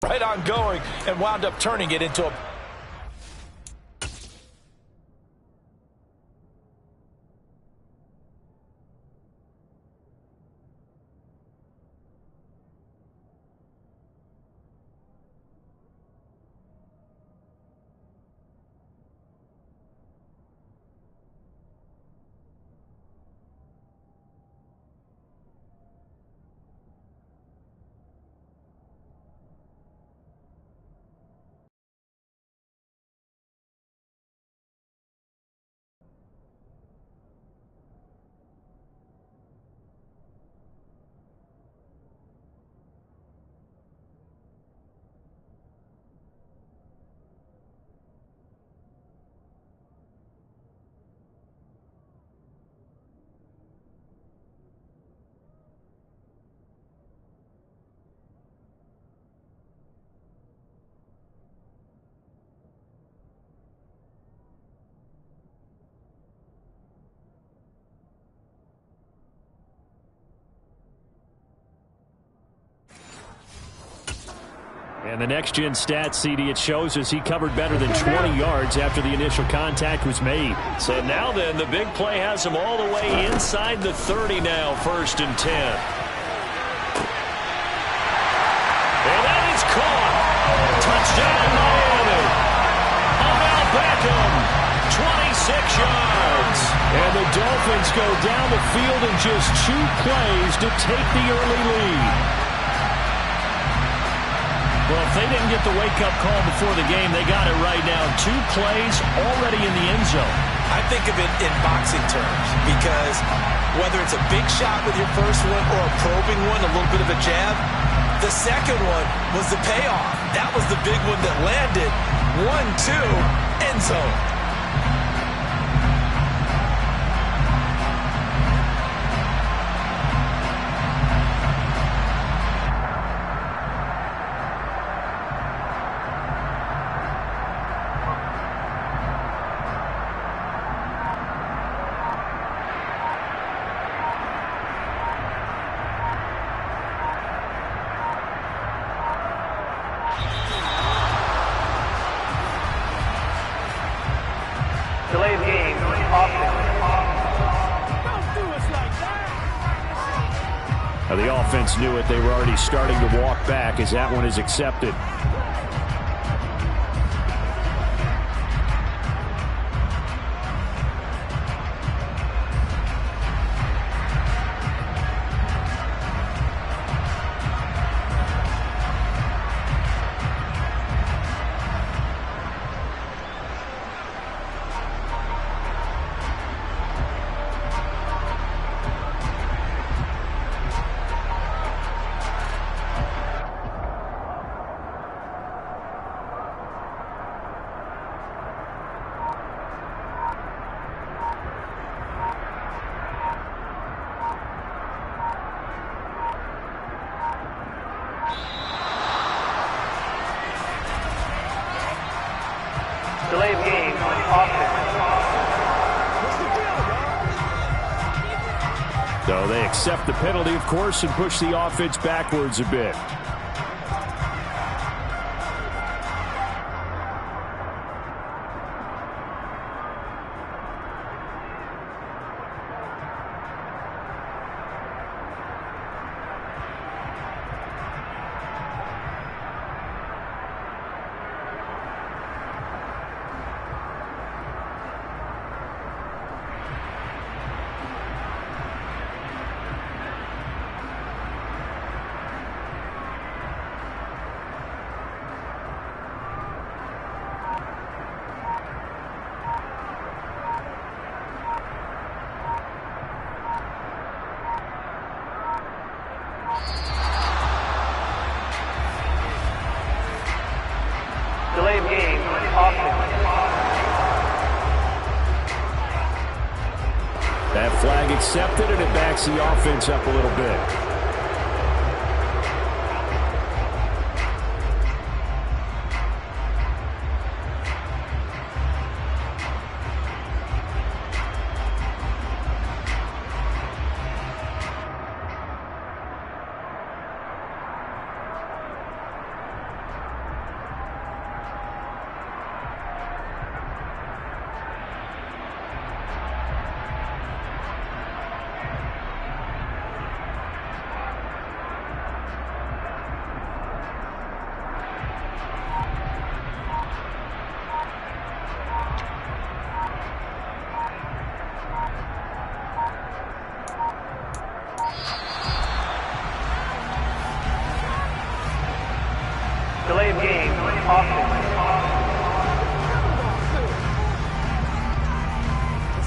right on going and wound up turning it into a... And the next-gen stats, CD, it shows us he covered better than 20 yards after the initial contact was made. So now then, the big play has him all the way inside the 30 now, 1st and 10. And that is caught. Touchdown, Miami. Odell Beckham, 26 yards. And the Dolphins go down the field in just 2 plays to take the early lead. Well, if they didn't get the wake-up call before the game, they got it right now. 2 plays already in the end zone. I think of it in boxing terms because whether it's a big shot with your first one or a probing one, a little bit of a jab, the second one was the payoff. That was the big one that landed. 1-2, end zone. Delayed game, offense. Now the offense knew it. They were already starting to walk back as that one is accepted. Delayed game, offense. So they accept the penalty, of course, and push the offense backwards a bit. Delayed game, offense. That flag accepted, and it backs the offense up a little bit.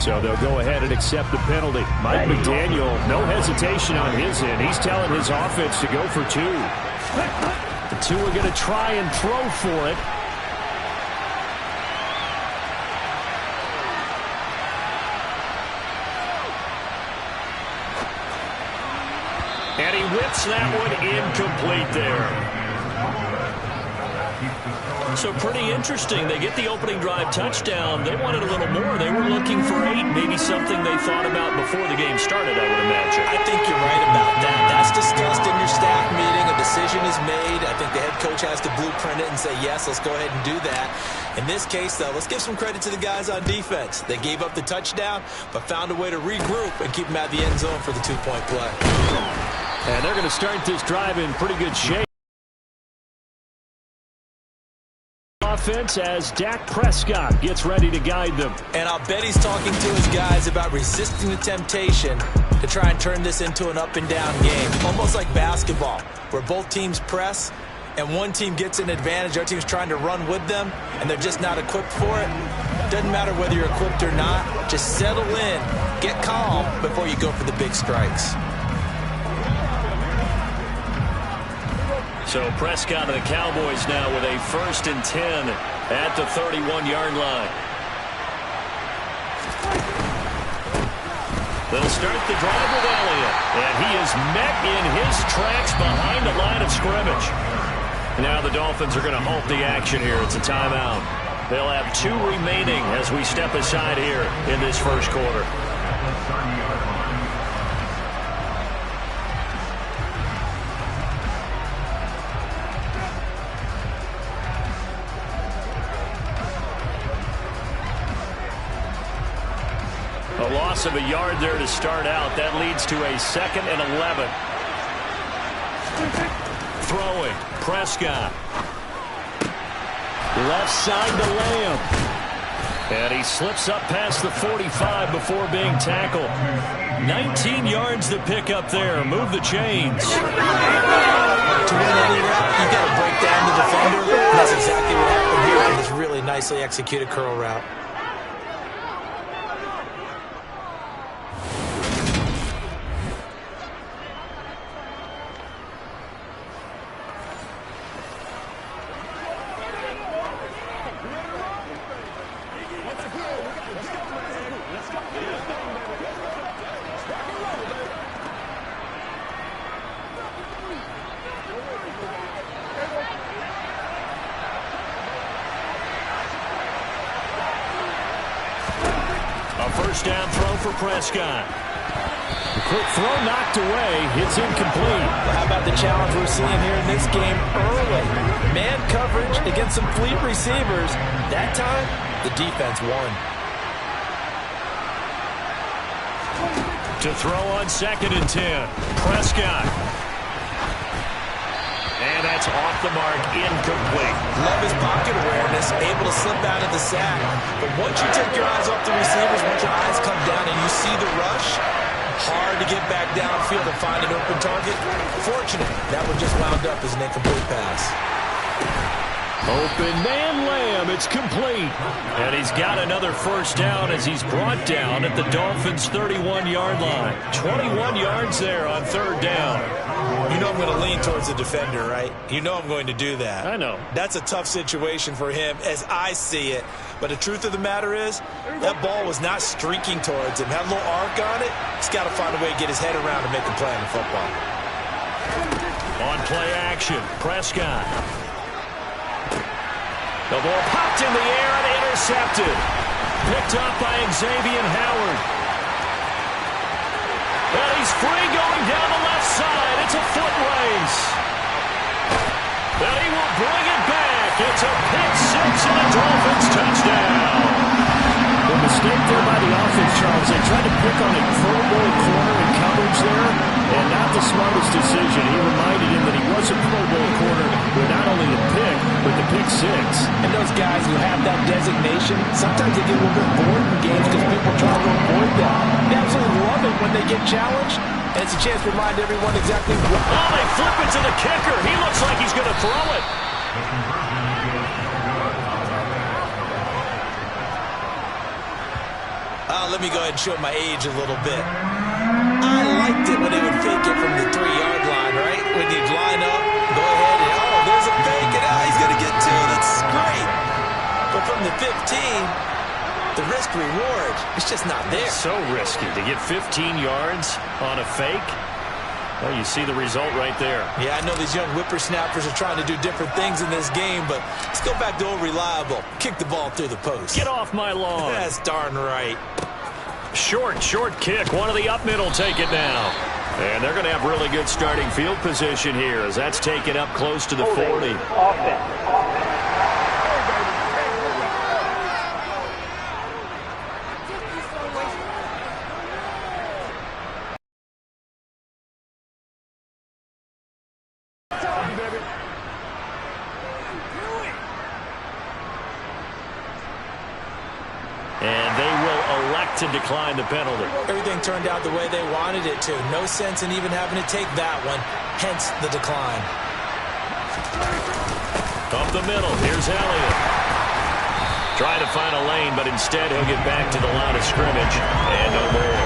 So they'll go ahead and accept the penalty. Mike McDaniel, no hesitation on his end. He's telling his offense to go for 2. The two are going to try and throw for it. And he whips that one incomplete there. So pretty interesting. They get the opening drive touchdown. They wanted a little more. They were looking for 8, maybe something they thought about before the game started, I would imagine. I think you're right about that. That's discussed in your staff meeting. A decision is made. I think the head coach has to blueprint it and say, yes, let's go ahead and do that. In this case, though, let's give some credit to the guys on defense. They gave up the touchdown, but found a way to regroup and keep them out of the end zone for the 2-point play. And they're going to start this drive in pretty good shape. Offense as Dak Prescott gets ready to guide them. And I'll bet he's talking to his guys about resisting the temptation to try and turn this into an up-and-down game. Almost like basketball, where both teams press, and one team gets an advantage. Our team's trying to run with them, and they're just not equipped for it. Doesn't matter whether you're equipped or not. Just settle in, get calm before you go for the big strikes. So Prescott and the Cowboys now with a 1st and 10 at the 31-yard line. They'll start the drive with Elliott, and he is met in his tracks behind the line of scrimmage. Now the Dolphins are going to halt the action here. It's a timeout. They'll have 2 remaining as we step aside here in this first quarter. A loss of a yard there to start out. That leads to a 2nd and 11. Throwing. Prescott. Left side to Lamb. And he slips up past the 45 before being tackled. 19 yards to pick up there. Move the chains. To win any route, you got to break down the defender. That's exactly what happened here on this really nicely executed curl route. First down throw for Prescott. The quick throw knocked away. It's incomplete. Well, how about the challenge we're seeing here in this game early? Man coverage against some fleet receivers. That time, the defense won. To throw on 2nd and 10. Prescott. And that's off the mark, incomplete. Love his pocket awareness, able to slip out of the sack. But once you take your eyes off the receivers, once your eyes come down and you see the rush, hard to get back downfield and find an open target. Fortunate, that one just wound up as an incomplete pass. Open man Lamb, it's complete. And he's got another first down as he's brought down at the Dolphins' 31-yard line. 21 yards there on 3rd down. You know I'm going to lean towards the defender, right? You know I'm going to do that. I know. That's a tough situation for him as I see it. But the truth of the matter is, that ball was not streaking towards him. Had a little arc on it. He's got to find a way to get his head around and make a play on the football. On play action, Prescott. The ball popped in the air and intercepted. Picked up by Xavier Howard. And he's free going down the left side. It's a foot race. And he will bring it back. It's a pick 6 and a Dolphins touchdown. The mistake there by the offense, Charles. They tried to pick on a Pro Bowl corner in coverage there, and not the smartest decision. He reminded him that he was a Pro Bowl corner with not only the pick, but the pick 6. And those guys who have that designation, sometimes they get a little bit bored in games because people try to avoid them. They absolutely love it when they get challenged, and it's a chance to remind everyone exactly what. Oh, they flip it to the kicker. He looks like he's going to throw it. Let me go ahead and show my age a little bit. I liked it when they would fake it from the 3-yard line, right? When you'd line up, go ahead and, oh, there's a fake, and he's going to get 2. That's great. But from the 15, the risk-reward, it's just not there. So risky to get 15 yards on a fake. Well, you see the result right there. Yeah, I know these young whippersnappers are trying to do different things in this game, but let's go back to old reliable. Kick the ball through the post. Get off my lawn. That's darn right. Short kick. One of the up middle take it now. And they're going to have really good starting field position here as that's taken up close to the 40. Offense. And they will elect to decline the penalty. Everything turned out the way they wanted it to. No sense in even having to take that one, hence the decline. Up the middle, here's Elliott. Trying to find a lane, but instead he'll get back to the line of scrimmage. And no more.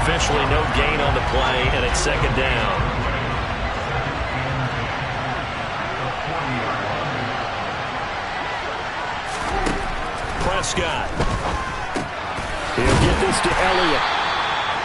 Officially no gain on the play, and it's second down. Prescott. He'll get this to Elliott.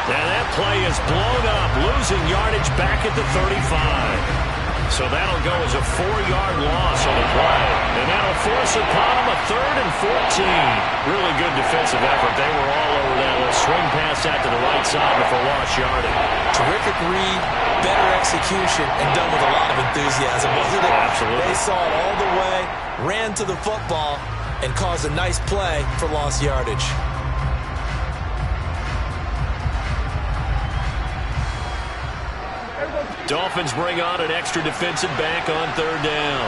And that play is blown up, losing yardage back at the 35. So that'll go as a 4-yard loss on the play. And that'll force upon him a 3rd and 14. Really good defensive effort. They were all over that. Let's swing pass out to the right side before lost yardage. Terrific read, better execution, and done with a lot of enthusiasm, wasn't it? Absolutely. They saw it all the way, ran to the football, and caused a nice play for lost yardage. Dolphins bring on an extra defensive back on 3rd down.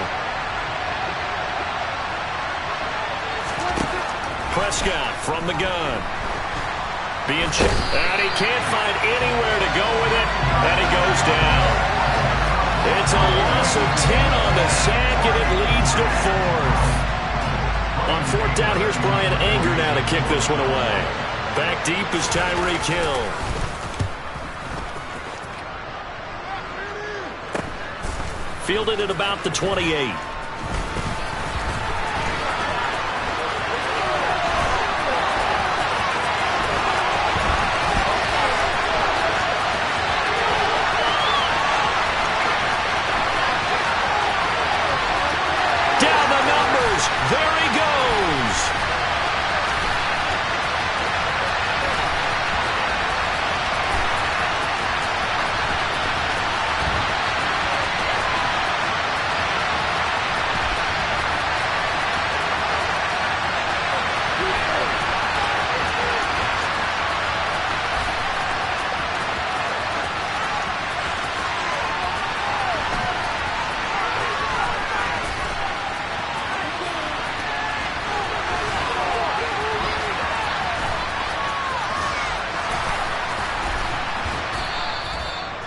Prescott from the gun. Being checked. And he can't find anywhere to go with it. And he goes down. It's a loss of 10 on the sack, and it leads to 4th. On 4th down, here's Brian Anger now to kick this one away. Back deep is Tyreek Hill. Fielded at about the 28. Down the numbers. There he goes.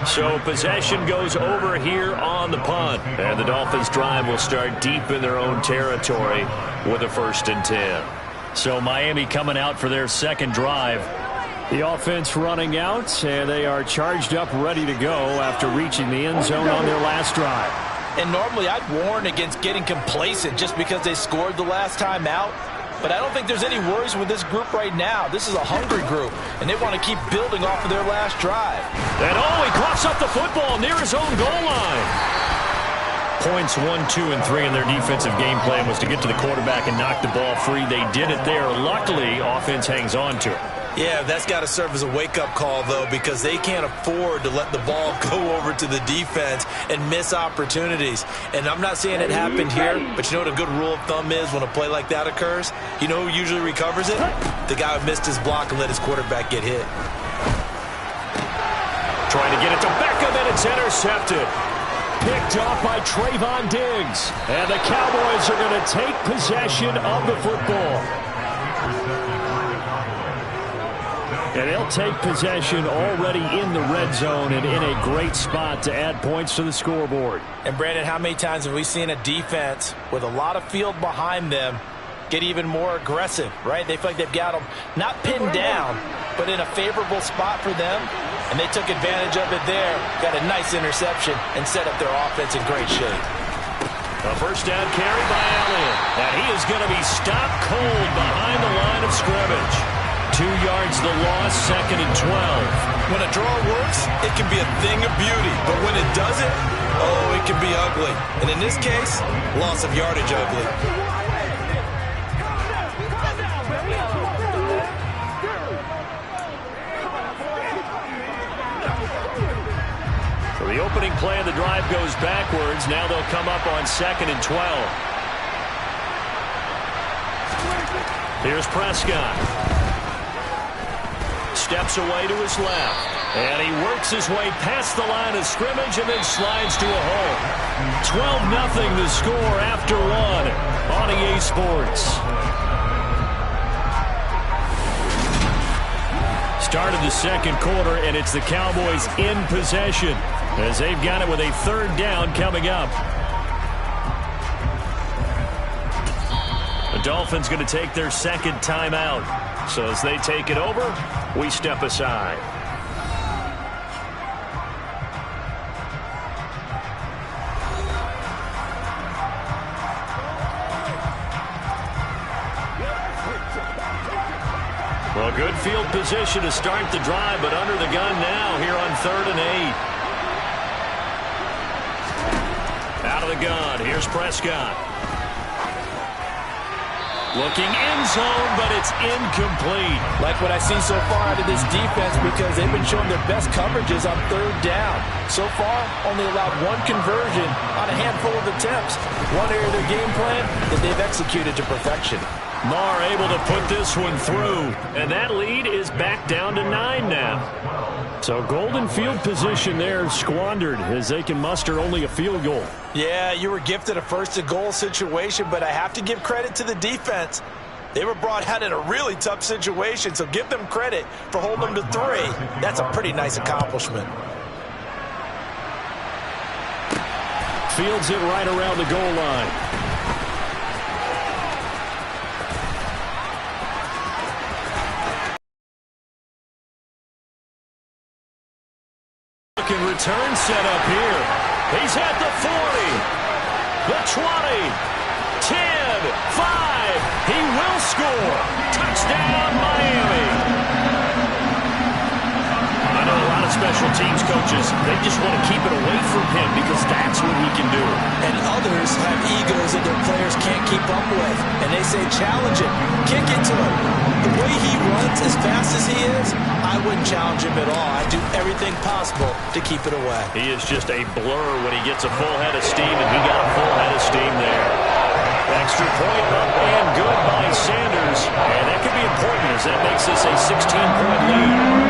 So possession goes over here on the punt. And the Dolphins drive will start deep in their own territory with a 1st and 10. So Miami coming out for their second drive. The offense running out, and they are charged up, ready to go after reaching the end zone on their last drive. And normally I'd warn against getting complacent just because they scored the last time out. But I don't think there's any worries with this group right now. This is a hungry group, and they want to keep building off of their last drive. And he coughs up the football near his own goal line. Points 1, 2, and 3 in their defensive game plan was to get to the quarterback and knock the ball free. They did it there. Luckily, offense hangs on to it. Yeah, that's got to serve as a wake-up call, though, because they can't afford to let the ball go over to the defense and miss opportunities. And I'm not saying it happened here, but you know what a good rule of thumb is when a play like that occurs? You know who usually recovers it? The guy who missed his block and let his quarterback get hit. Trying to get it to Beckham, and it's intercepted. Picked off by Trayvon Diggs. And the Cowboys are going to take possession of the football. And they'll take possession already in the red zone and in a great spot to add points to the scoreboard. And, Brandon, how many times have we seen a defense with a lot of field behind them get even more aggressive, right? They feel like they've got them not pinned down, but in a favorable spot for them, and they took advantage of it there. Got a nice interception and set up their offense in great shape. A first down carry by Elliott, and he is going to be stopped cold behind the line of scrimmage. 2 yards the loss, 2nd and 12. When a draw works, it can be a thing of beauty, but when it doesn't, oh, it can be ugly. And in this case, loss of yardage ugly. So the opening play of the drive goes backwards. Now they'll come up on 2nd and 12. Here's Prescott. Steps away to his left. And he works his way past the line of scrimmage and then slides to a hole. 12-0 the score after 1 on EA Sports. Start of the second quarter, and it's the Cowboys in possession as they've got it with a 3rd down coming up. The Dolphins going to take their 2nd timeout. So as they take it over, we step aside. Well, good field position to start the drive, but under the gun now here on 3rd and 8. Out of the gun, here's Prescott. Looking end zone, but it's incomplete. Like what I see so far out of this defense, because they've been showing their best coverages on 3rd down. So far, only allowed 1 conversion on a handful of attempts. One area of their game plan that they've executed to perfection. Marr able to put this one through, and that lead is back down to 9 now. So golden field position there squandered as they can muster only a field goal. Yeah, you were gifted a 1st and goal situation, but I have to give credit to the defense. They were brought out in a really tough situation, so give them credit for holding them to 3. That's a pretty nice accomplishment. Fields it right around the goal line. Return set up here. He's at the 40, the 20, 10, 5. He will score. Touchdown, Miami. I know a lot of special teams coaches, they just want to keep it away from him because that's what he can do. And others have egos that their players can't keep up with. And they say, challenge it. Kick it to him. The way he runs as fast as he is, I wouldn't challenge him at all. I'd do everything possible to keep it away. He is just a blur when he gets a full head of steam, and he got a full head of steam there. Extra point up and good by Sanders. And that could be important as that makes this a 16-point lead.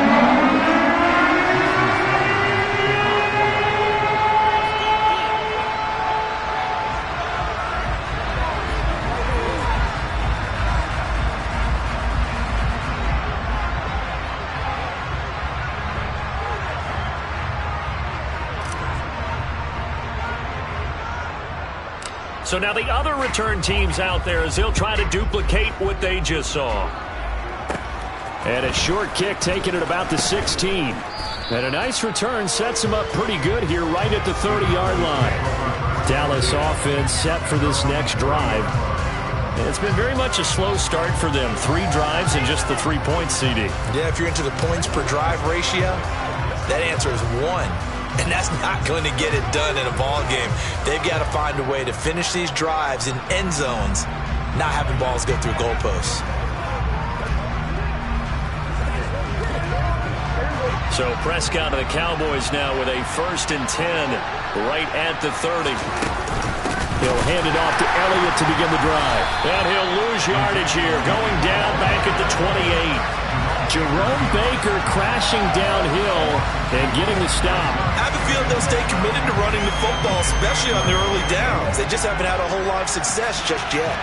So now the other return teams out there as they'll try to duplicate what they just saw. And a short kick taken at about the 16. And a nice return sets them up pretty good here right at the 30-yard line. Dallas offense set for this next drive. And it's been very much a slow start for them. 3 drives and just the 3 points, CD. Yeah, if you're into the points per drive ratio, that answer is 1. And that's not going to get it done in a ball game. They've got to find a way to finish these drives in end zones, not having balls go through goalposts. So Prescott of the Cowboys now with a 1st and 10 right at the 30. He'll hand it off to Elliott to begin the drive. And he'll lose yardage here, going down back at the 28. Jerome Baker crashing downhill and getting the stop. I have a feeling they'll stay committed to running the football, especially on their early downs. They just haven't had a whole lot of success just yet.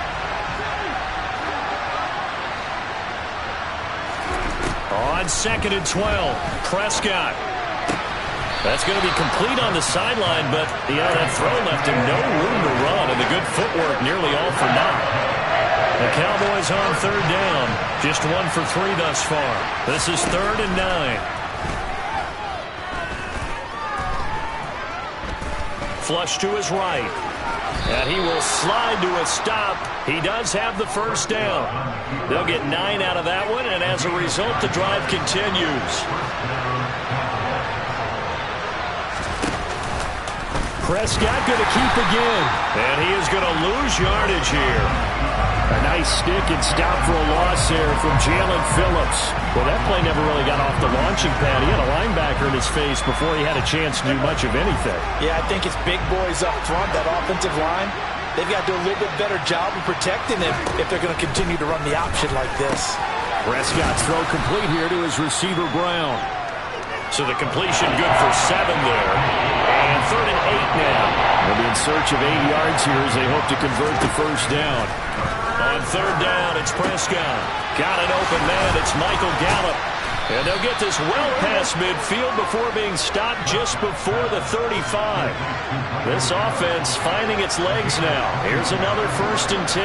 On 2nd and 12, Prescott. That's going to be complete on the sideline, but that throw left him no room to run, and the good footwork nearly all for naught. The Cowboys on third down. Just 1 for 3 thus far. This is 3rd and 9. Flush to his right. And he will slide to a stop. He does have the first down. They'll get 9 out of that one, and as a result, the drive continues. Prescott going to keep again. And he is going to lose yardage here. A nice stick and stop for a loss there from Jalen Phillips. Well, that play never really got off the launching pad. He had a linebacker in his face before he had a chance to do much of anything. Yeah, I think it's big boys up front, that offensive line. They've got to do a little bit better job of protecting him if they're going to continue to run the option like this. Prescott's throw complete here to his receiver, Brown. So the completion good for 7 there. And 3rd and 8 now. They'll be in search of 8 yards here as they hope to convert the first down. On 3rd down, it's Prescott. Got an open man. It's Michael Gallup. And they'll get this well past midfield before being stopped just before the 35. This offense finding its legs now. Here's another 1st and 10.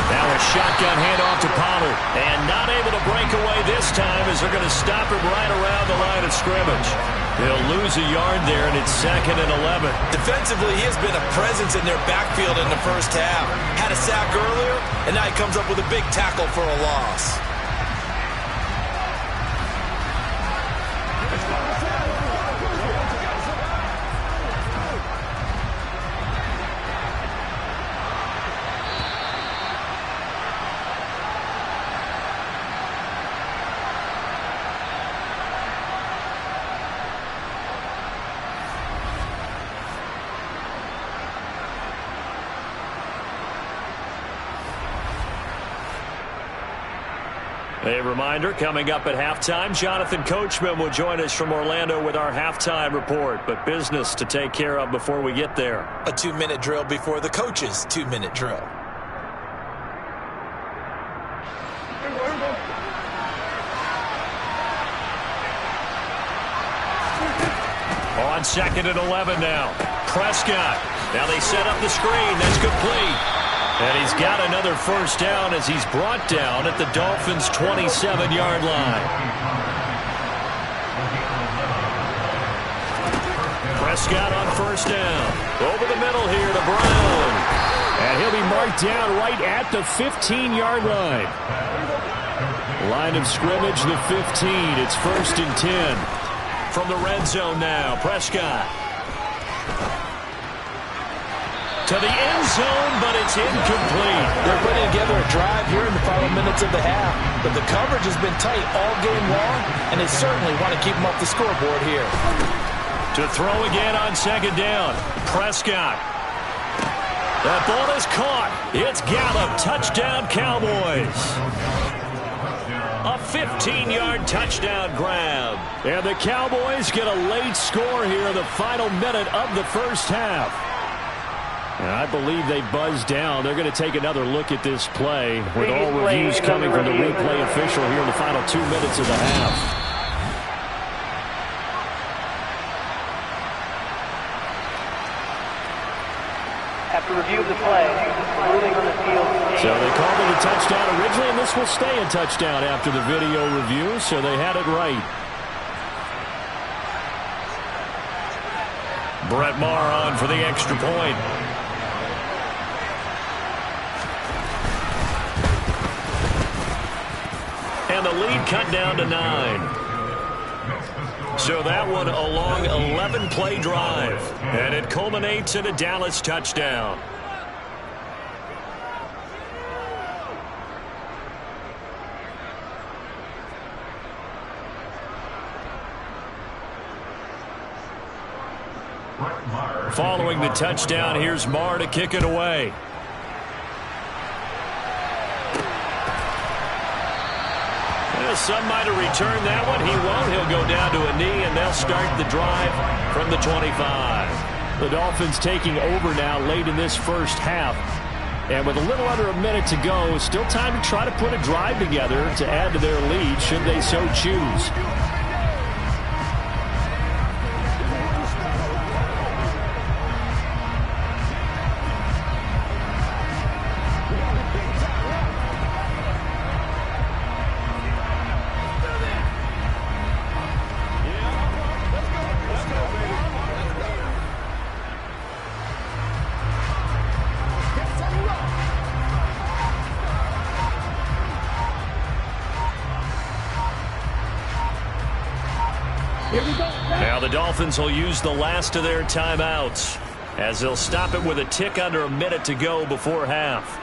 Now a shotgun handoff to Pollard. And not able to break away this time as they're going to stop him right around the line of scrimmage. They'll lose a yard there, and it's 2nd and 11. Defensively, he has been a presence in their backfield in the first half. Had a sack earlier, and now he comes up with a big tackle for a loss. A reminder, coming up at halftime, Jonathan Coachman will join us from Orlando with our halftime report, but business to take care of before we get there. A 2-minute drill before the coach's 2-minute drill. On 2nd and 11 now. Prescott. Now they set up the screen. That's complete. And he's got another first down as he's brought down at the Dolphins' 27-yard line. Prescott on first down. Over the middle here to Brown. And he'll be marked down right at the 15-yard line. Line of scrimmage, the 15. It's 1st and 10. From the red zone now, Prescott. To the end zone, but it's incomplete. They're putting together a drive here in the final minutes of the half, but the coverage has been tight all game long, and they certainly want to keep them off the scoreboard here. To throw again on 2nd down, Prescott. That ball is caught. It's Gallup. Touchdown, Cowboys. A 15-yard touchdown grab. And the Cowboys get a late score here in the final minute of the first half. And I believe they buzzed down. They're going to take another look at this play with all reviews coming from the replay official here in the final 2 minutes of the half. After review of the play, ruling on the field. So they called it a touchdown originally, and this will stay a touchdown after the video review, so they had it right. Brett Maher on for the extra point. And the lead cut down to 9. So that one a long 11-play drive. And it culminates in a Dallas touchdown. Following the touchdown, here's Maher to kick it away. Some might have returned that one. He won't. He'll go down to a knee, and they'll start the drive from the 25. The Dolphins taking over now late in this first half. And with a little under a minute to go, still time to try to put a drive together to add to their lead should they so choose. Now the Dolphins will use the last of their timeouts as they'll stop it with a tick under a minute to go before half.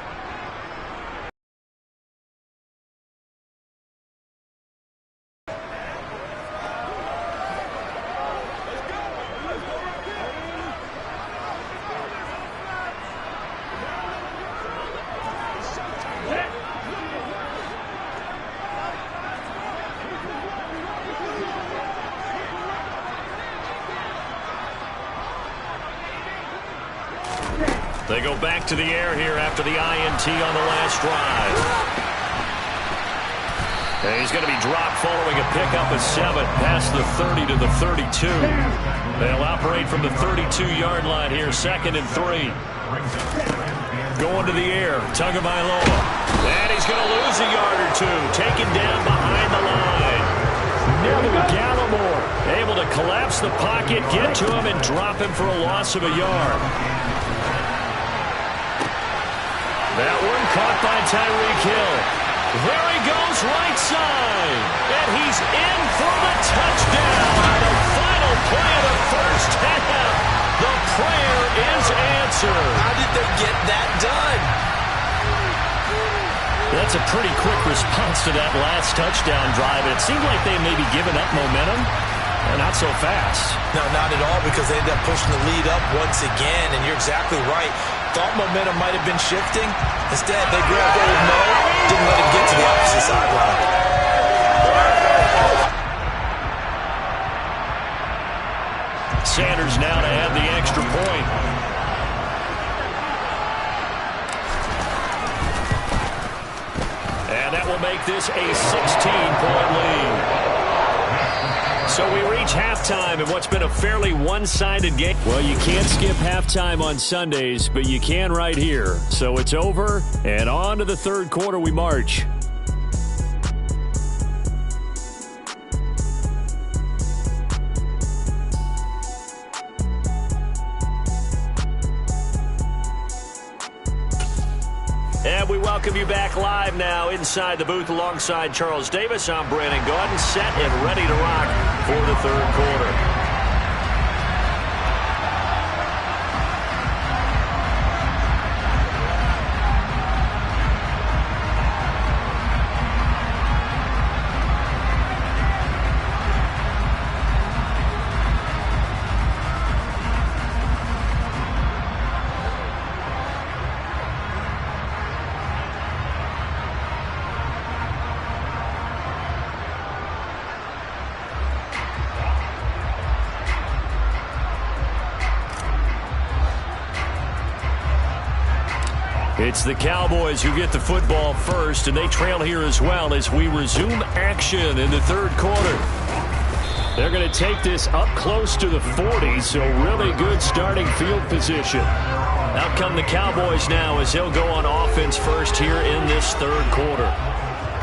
They go back to the air here after the INT on the last drive. And he's going to be dropped following a pickup of 7 past the 30 to the 32. They'll operate from the 32-yard line here, 2nd and 3. Going to the air, Tagovailoa. And he's going to lose a yard or 2, taken down behind the line. Neville Gallimore able to collapse the pocket, get to him, and drop him for a loss of a yard. That one caught by Tyreek Hill. There he goes, right side. And he's in for the touchdown. The final play of the first half. The prayer is answered. How did they get that done? That's a pretty quick response to that last touchdown drive. It seemed like they may be giving up momentum. Not so fast. No, not at all, because they ended up pushing the lead up once again, and you're exactly right. Thought momentum might have been shifting. Instead, they grabbed old Mo, didn't let him get to the opposite sideline. Sanders now to add the extra point. And that will make this a 16-point lead. So we reach halftime in what's been a fairly one-sided game. Well, you can't skip halftime on Sundays, but you can right here. So it's over, and on to the third quarter we march. And we welcome you back live now inside the booth alongside Charles Davis. I'm Brandon Gaudin, set and ready to rock for the third quarter. It's the Cowboys who get the football first, and they trail here as well as we resume action in the third quarter. They're going to take this up close to the 40, so really good starting field position. Out come the Cowboys now as they'll go on offense first here in this third quarter.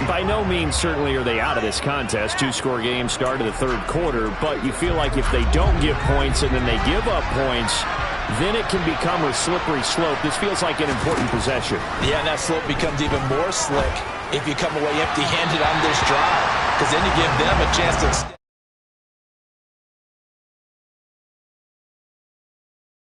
By no means certainly are they out of this contest. Two-score game start of the third quarter, but you feel like if they don't get points and then they give up points, then it can become a slippery slope. This feels like an important possession. Yeah, and that slope becomes even more slick if you come away empty-handed on this drive, because then you give them a chance to